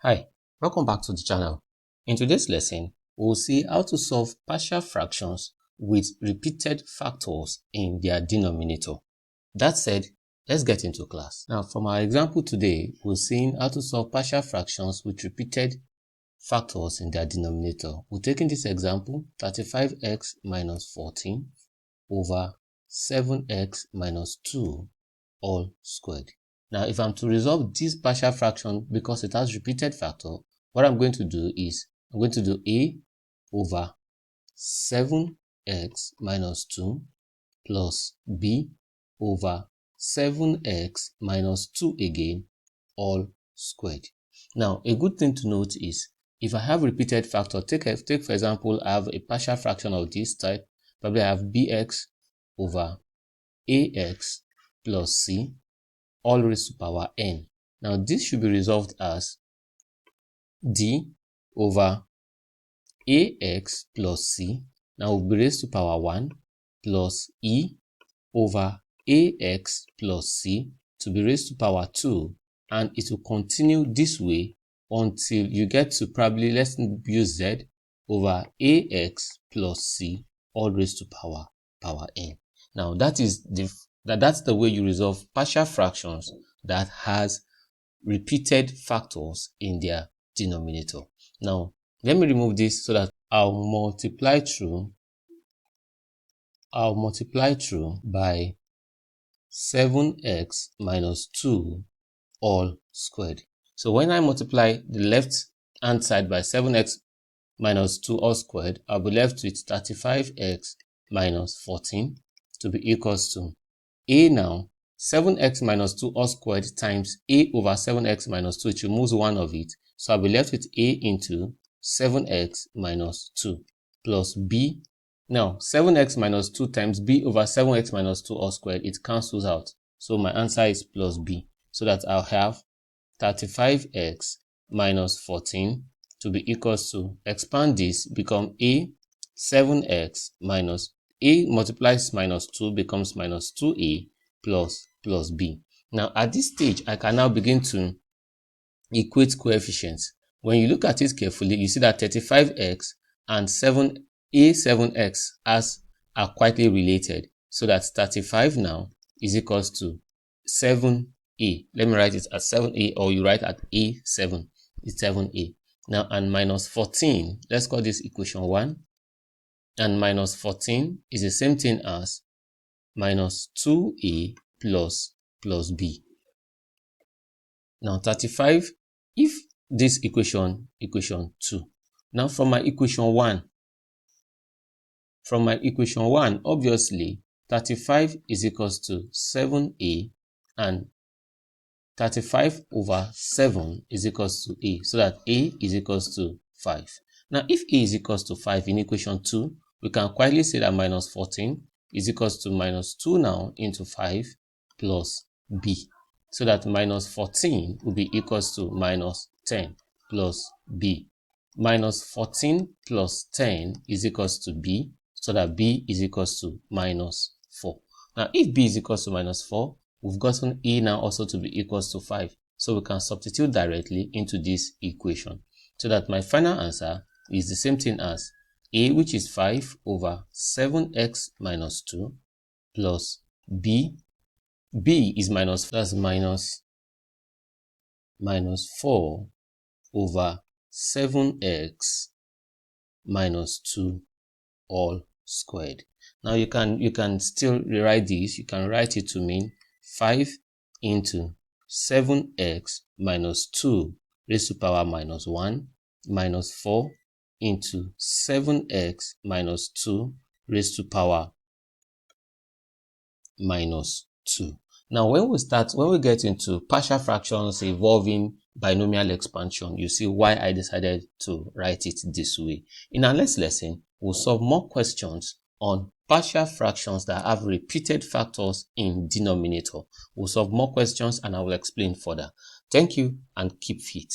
Hi, welcome back to the channel. In today's lesson, we'll see how to solve partial fractions with repeated factors in their denominator. That said, let's get into class. Now, from our example today, we're seeing how to solve partial fractions with repeated factors in their denominator. We're taking this example, 35x minus 14 over 7x minus 2 all squared. Now, if I'm to resolve this partial fraction because it has repeated factor, what I'm going to do is I'm going to do a over 7x minus 2 plus b over 7x minus 2 again, all squared. Now, a good thing to note is if I have repeated factor, take for example, I have a partial fraction of this type. Probably I have bx over ax plus c all raised to power n. Now this should be resolved as d over ax plus c now will be raised to power 1 plus e over ax plus c to be raised to power 2, and it will continue this way until you get to probably, let's use z over ax plus c all raised to power n. Now that's the way you resolve partial fractions that has repeated factors in their denominator. Now let me remove this so that I'll multiply through by 7x minus 2 all squared. So when I multiply the left hand side by 7x minus 2 all squared, I'll be left with 35x minus 14 to be equals to a now 7x minus 2 all squared times a over 7x minus 2. It removes one of it, so I'll be left with a into 7x minus 2 plus b. Now 7x minus 2 times b over 7x minus 2 all squared, it cancels out, so my answer is plus b, so that I'll have 35x minus 14 to be equals to, expand this, become a 7x minus a multiplies minus 2 becomes minus 2a plus b. Now at this stage, I can now begin to equate coefficients. When you look at it carefully, you see that 35x and 7x are quietly related, so that 35 now is equals to 7a. Let me write it as 7a, or you write at a7, it's 7a. Now, and minus 14, let's call this equation 1. And minus 14 is the same thing as minus 2a plus b. Now 35, if this equation 2. Now from my equation 1, obviously 35 is equals to 7a, and 35 over 7 is equals to a, so that a is equals to 5. Now if a is equals to 5 in equation 2, we can quietly say that minus 14 is equals to minus 2 now into 5 plus b, so that minus 14 will be equals to minus 10 plus b. Minus 14 plus 10 is equals to b, so that b is equals to minus 4. Now if b is equals to minus 4, we've gotten a now also to be equals to 5, so we can substitute directly into this equation, so that my final answer is the same thing as a, which is 5 over 7x minus 2 plus b is minus, that's minus 4 over 7x minus 2 all squared. Now you can still rewrite this. You can write it to mean 5 into 7x minus 2 raised to power minus 1 minus 4 into 7x minus 2 raised to power minus 2. Now when we get into partial fractions involving binomial expansion, you see why I decided to write it this way. In our next lesson, we'll solve more questions on partial fractions that have repeated factors in denominator. We'll solve more questions and I will explain further. Thank you and keep fit.